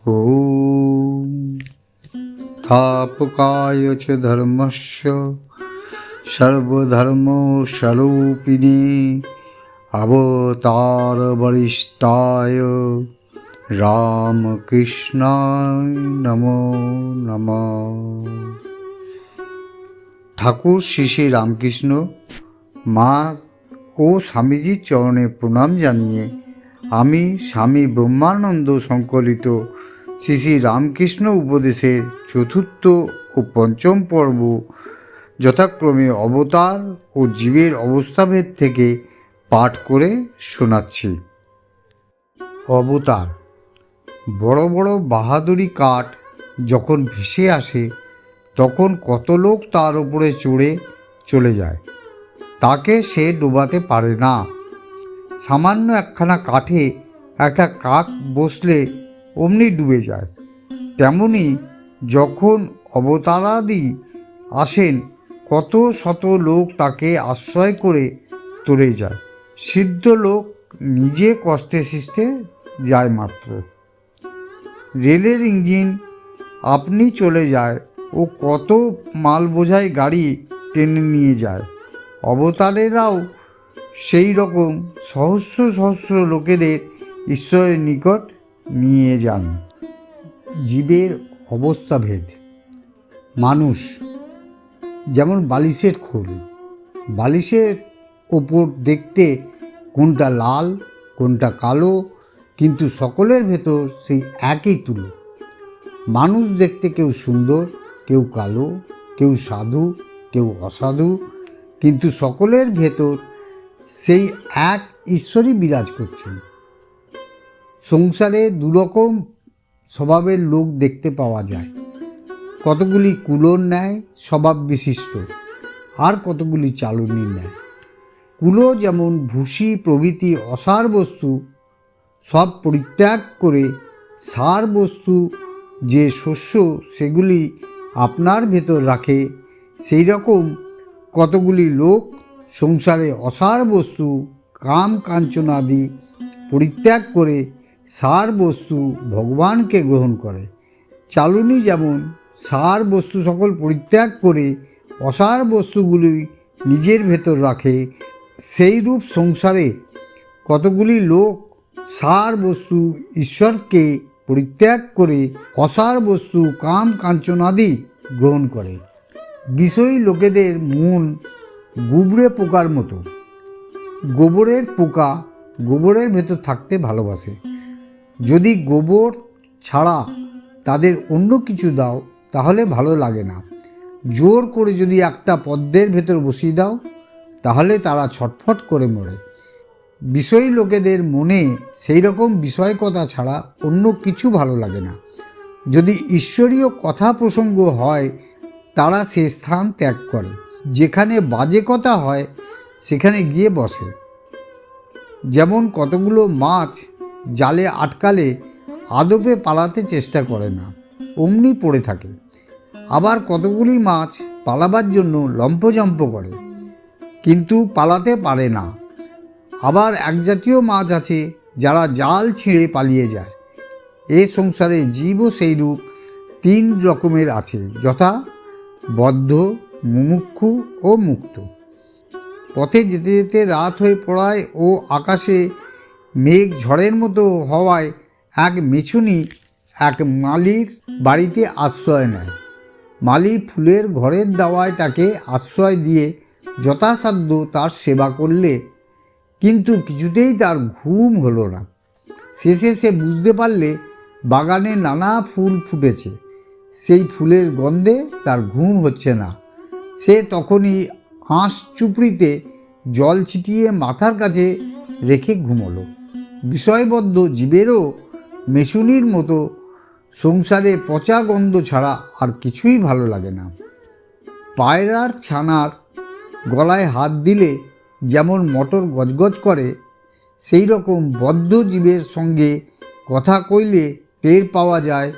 ॐ स्थापकाय च धर्मस्य सर्वधर्मस्वरूपिणे अवतारवरिष्ठाय রামকৃষ্ণায় নমো নমঃ। ঠাকুর শ্রী শ্রী রামকৃষ্ণ মা ও স্বামীজির চরণে প্রণাম জানিয়ে আমি স্বামী ব্রহ্মানন্দ সংকলিত শ্রী শ্রী রামকৃষ্ণ উপদেশের চতুর্থ ও পঞ্চম পর্ব যথাক্রমে অবতার ও জীবের অবস্থাভেদ থেকে পাঠ করে শোনাচ্ছি। অবতার। বড় বড় বাহাদুরি কাঠ যখন ভেসে আসে তখন কত লোক তার উপরে চড়ে চলে যায়, তাকে সে ডোবাতে পারে না। সামান্য একখানা কাঠে একটা কাক বসলে অমনি ডুবে যায়। তেমনি যখন অবতারাদি আসেন কত শত লোক তাকে আশ্রয় করে তোলে যায়। সিদ্ধ লোক নিজে কষ্টে সৃষ্টে যায় মাত্র। রেলের ইঞ্জিন আপনি চলে যায় ও কত মাল বোঝাই গাড়ি টেনে নিয়ে যায়। অবতারেরাও সেই রকম সহস্র সহস্র লোকেদের ঈশ্বরের নিকট নিয়ে যান। জীবের অবস্থাভেদ। মানুষ যেমন বালিশের খোল। বালিশের ওপর দেখতে কোনটা লাল কোনটা কালো, কিন্তু সকলের ভেতর সেই একই তুলো। মানুষ দেখতে কেউ সুন্দর, কেউ কালো, কেউ সাধু, কেউ অসাধু, কিন্তু সকলের ভেতর সেই এক ঈশ্বরই বিরাজ করছেন। সংসারে দুরকম স্বভাবের লোক দেখতে পাওয়া যায়। কতগুলি কুলোর ন্যায় স্বভাব বিশিষ্ট, আর কতগুলি চালুনির ন্যায়। কুলো যেমন ভুসি প্রভৃতি অসার বস্তু সব পরিত্যাগ করে সার বস্তু যে শস্য সেগুলি আপনার ভেতর রাখে, সেই রকম কতগুলি লোক সংসারে অসার বস্তু কাম কাঞ্চনাদি পরিত্যাগ করে সার বস্তু ভগবানকে গ্রহণ করে। চালুনি যেমন সার বস্তু সকল পরিত্যাগ করে অসার বস্তুগুলি নিজের ভেতর রাখে, সেই রূপ সংসারে কতগুলি লোক সার বস্তু ঈশ্বরকে পরিত্যাগ করে অসার বস্তু কাম কাঞ্চনাদি গ্রহণ করে। বিষয়ী লোকেদের মন গুবরে পোকার মতো। গোবরের পোকা গোবরের ভেতর থাকতে ভালোবাসে। যদি গোবর ছাড়া তাদের অন্য কিছু দাও তাহলে ভালো লাগে না। জোর করে যদি একটা পদ্মের ভেতর বসিয়ে দাও তাহলে তারা ছটফট করে মরে। বিষয়ী লোকেদের মনে সেই রকম বিষয় কথা ছাড়া অন্য কিছু ভালো লাগে না। যদি ঈশ্বরীয় কথা প্রসঙ্গ হয় তারা সে স্থান ত্যাগ করে। যেখানে বাজে কথা হয় সেখানে গিয়ে বসে। যেমন কতগুলো মাছ জালে আটকালে আদপে পালাতে চেষ্টা করে না, অমনি পড়ে থাকে। আবার কতগুলি মাছ পালাবার জন্য লম্পজম্প করে, কিন্তু পালাতে পারে না। আবার এক জাতীয় মাছ আছে যারা জাল ছিঁড়ে পালিয়ে যায়। এ সংসারে জীবও সেইরূপ তিন রকমের আছে, যথা বদ্ধ, মুমুক্ষু ও মুক্ত। পথে যেতে যেতে রাত হয়ে পড়ায় ও আকাশে মেঘ ঝড়ের মতো হওয়ায় এক মেছুনি এক মালির বাড়িতে আশ্রয় নেয়। মালি ফুলের ঘরের দাওয়ায় তাকে আশ্রয় দিয়ে যথাসাধ্য তার সেবা করলে, কিন্তু কিছুতেই তার ঘুম হলো না। শেষে সে বুঝতে পারলে বাগানে নানা ফুল ফুটেছে, সেই ফুলের গন্ধে তার ঘুম হচ্ছে না। সে তখনই হাঁস চুপড়িতে জল ছিটিয়ে মাথার কাছে রেখে ঘুমোলো। বিষয়বদ্ধ জীবেরও মেছুনির মতো সংসারে পচা গন্ধ ছাড়া আর কিছুই ভালো লাগে না। পায়রার ছানার গলায় হাত দিলে যেমন মটর গজগজ করে, সেই রকম বদ্ধ জীবের সঙ্গে কথা কইলে টের পাওয়া যায়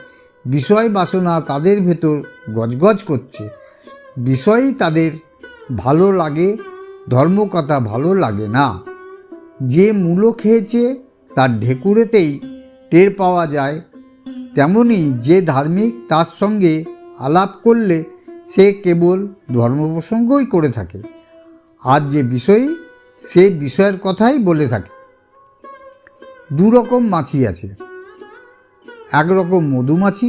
বিষয় বাসনা তাদের ভেতর গজগজ করছে। বিষয়ই তাদের ভালো লাগে, ধর্মকথা ভালো লাগে না। যে মূলো খেয়েছে তার ঢেকুরেতেই টের পাওয়া যায় তেমনি যে ধার্মিক তার সঙ্গে আলাপ করলে সে কেবল ধর্ম প্রসঙ্গই করে থাকে, আর যে বিষয়ী সে বিষয়ের কথাই বলে থাকে। দু রকম মাছি আছে। একরকম মধুমাছি,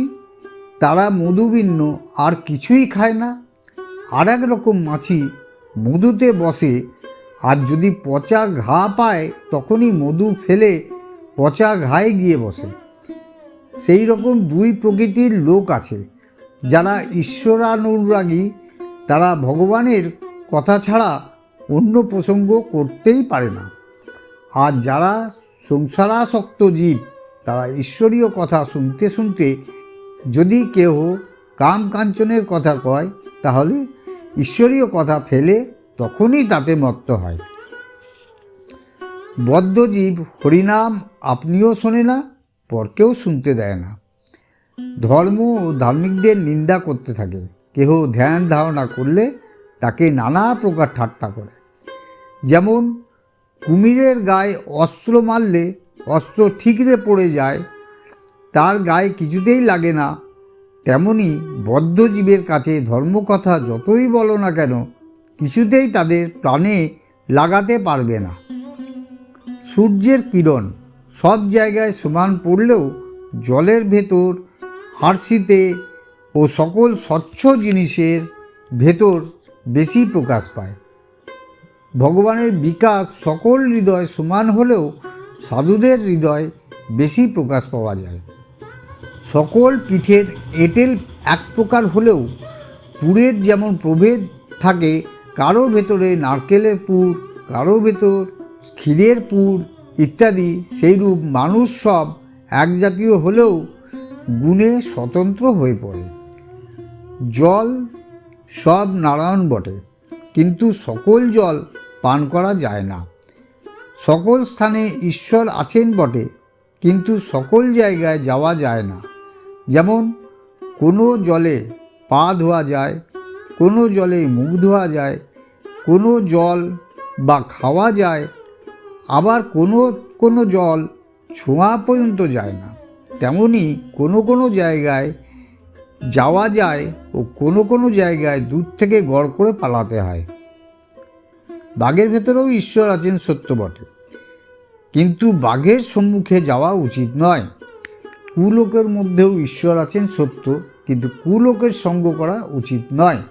তারা মধুবিন্ন আর কিছুই খায় না। আর এক রকম মাছি মধুতে বসে, আর যদি পচা ঘা পায় তখনই মধু ফেলে পচা ঘায়ে গিয়ে বসে। সেই রকম দুই প্রকৃতির লোক আছে। যারা ঈশ্বরানুরাগী তারা ভগবানের কথা ছাড়া অন্য প্রসঙ্গ করতেই পারে না, আর যারা সংসারাসক্ত জীব তারা ঈশ্বরীয় কথা শুনতে শুনতে যদি কেহ কাম কাঞ্চনের কথা কয় তাহলে ঈশ্বরীয় কথা ফেলে তখনই তাতে মত্ত হয়। বদ্ধজীব হরিনাম আপনিও শোনে না, পরকেও শুনতে দেয় না। ধর্ম ও ধার্মিকদের নিন্দা করতে থাকে। কেহ ধ্যান ধারণা করলে তাকে নানা প্রকার ঠাট্টা করে। যেমন কুমিরের গায়ে অস্ত্র মারলে অস্ত্র ঠিকরে পড়ে যায়, তার গায়ে কিছুতেই লাগে না, তেমনি বদ্ধজীবের কাছে ধর্মকথা যতই বলো না কেন কিছুতেই তাদের প্রাণে লাগাতে পারবে না। সূর্যের কিরণ সব জায়গায় সমান পড়লেও জলের ভেতর, হার্সিতে ও সকল স্বচ্ছ জিনিসের ভেতর বেশি প্রকাশ পায়। ভগবানের বিকাশ সকল হৃদয় সমান হলেও সাধুদের হৃদয় বেশি প্রকাশ পাওয়া যায়। সকল পিঠের এঁটেল এক প্রকার হলেও পুরের যেমন প্রভেদ থাকে, কারো ভেতরে নারকেলের পুর, কারো ভেতর ক্ষীরের পুর ইত্যাদি, সেইরূপ মানুষ সব এক জাতীয় হলেও গুণে স্বতন্ত্র হয়ে পড়ে। জল সব নারায়ণ বটে, কিন্তু সকল জল পান করা যায় না। সকল স্থানে ঈশ্বর আছেন বটে, কিন্তু সকল জায়গায় যাওয়া যায় না। যেমন কোনো জলে পা ধোয়া যায়, কোনো জলে মুখ ধোয়া যায়, কোনো জল বা খাওয়া যায়, আবার কোনো কোনো জল ছোঁয়া পর্যন্ত যায় না। তেমনি কোনো কোনো জায়গায় যাওয়া যায় ও কোনো কোনো জায়গায় দূর থেকে গড় করে পালাতে হয়। বাঘের ভেতরেও ঈশ্বর আছেন সত্য বটে, কিন্তু বাঘের সম্মুখে যাওয়া উচিত নয়। কুলোকের মধ্যেও ঈশ্বর আছেন সত্য, কিন্তু কুলোকের সঙ্গ করা উচিত নয়।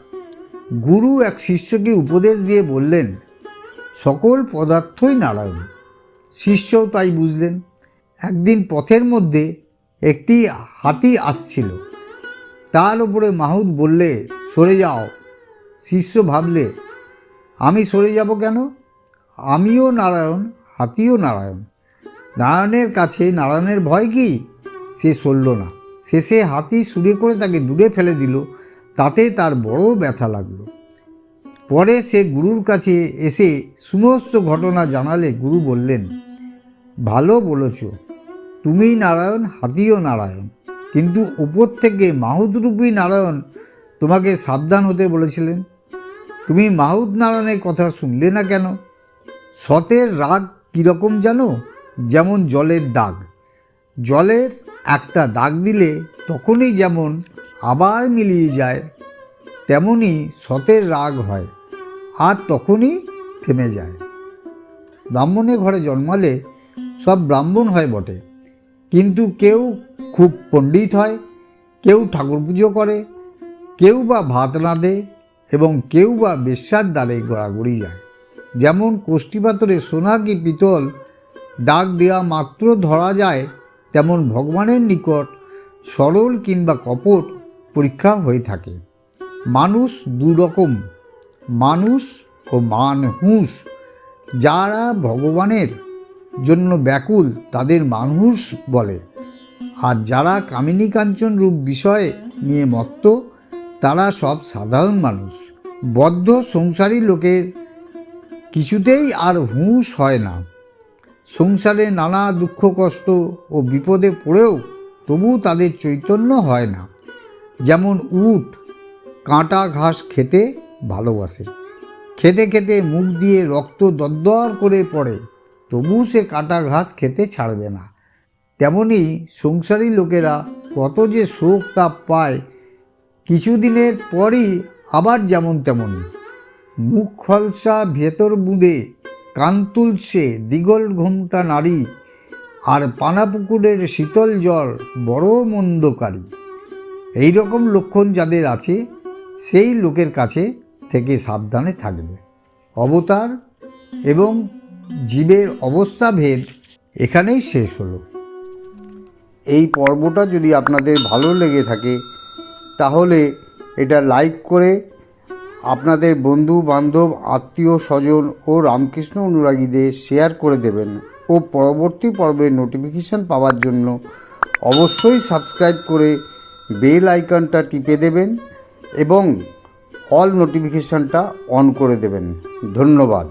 গুরু এক শিষ্যকে উপদেশ দিয়ে বললেন, সকল পদার্থই নারায়ণ। শিষ্যও তাই বুঝলেন। একদিন পথের মধ্যে একটি হাতি আসছিল, তার উপরে মাহুত বললে, সরে যাও। শিষ্য ভাবলে, আমি সরে যাব কেন? আমিও নারায়ণ, হাতিও নারায়ণ। নারায়ণের কাছে নারায়ণের ভয় কি? সে সরল না। শেষে হাতি সুরে করে তাকে দূরে ফেলে দিল। তাতে তার বড় ব্যথা লাগলো। পরে সে গুরুর কাছে এসে সমস্ত ঘটনা জানালে গুরু বললেন, ভালো বলেছ, তুমি নারায়ণ, হাতিও নারায়ণ, কিন্তু উপর থেকে মাহুতরূপী নারায়ণ তোমাকে সাবধান হতে বলেছিলেন। তুমি মাহুত নারায়ণের কথা শুনলে না কেন? সতের রাগ কীরকম জানো? যেমন জলের দাগ। জলের একটা দাগ দিলে তখনই যেমন আবার মিলিয়ে যায়, তেমনি সতের রাগ হয় আর তখনই থেমে যায়। ব্রাহ্মণের ঘরে জন্মালে সব ব্রাহ্মণ হয় বটে, কিন্তু কেউ খুব পণ্ডিত হয়, কেউ ঠাকুর পুজো করে, কেউ বা ভাত রাঁধে এবং কেউ বা বেশ্যার দ্বারে গড়াগড়ি যায়। যেমন কোষ্ঠী পাথরে সোনা কি পিতল দাগ দেওয়া মাত্র ধরা যায়, তেমন ভগবানের নিকট সরল কিংবা কপট পরীক্ষা হয়ে থাকে। মানুষ দুরকম, মানুষ ও মানহুস। যারা ভগবানের জন্য ব্যাকুল তাদের মানুষ বলে, আর যারা কামিনী কাঞ্চন রূপ বিষয়ে নিয়ে মত্ত তারা সব সাধারণ মানুষ। বদ্ধ সংসারী লোকের কিছুতেই আর হুঁশ হয় না। সংসারে নানা দুঃখ কষ্ট ও বিপদে পড়েও তবু তাদের চৈতন্য হয় না। যেমন উট কাঁটা ঘাস খেতে ভালোবাসে, খেতে খেতে মুখ দিয়ে রক্ত দরদর করে পড়ে, তবু সে কাঁটা ঘাস খেতে ছাড়বে না। তেমনি সংসারী লোকেরা কত যে শোক তাপ পায়, কিছুদিনের পরই আবার যেমন তেমনই। মুখ খলসা ভেতর বুঁদে, কান তুলছে দিগল ঘোমটা নারী, আর পানাপুকুরের শীতল জল বড় মন্দকারী। এই রকম লক্ষণ যাদের আছে সেই লোকের কাছে থেকে সাবধানে থাকবে। অবতার এবং জীবের অবস্থাভেদ এখানেই শেষ হলো। এই পর্বটা যদি আপনাদের ভালো লেগে থাকে তাহলে এটা লাইক করে আপনাদের বন্ধু বান্ধব আত্মীয় স্বজন ও রামকৃষ্ণ অনুরাগীদের শেয়ার করে দেবেন ও পরবর্তী পর্বের নোটিফিকেশান পাওয়ার জন্য অবশ্যই সাবস্ক্রাইব করে বেল আইকনটা টিপে দেবেন এবং অল নোটিফিকেশানটা অন করে দেবেন। ধন্যবাদ।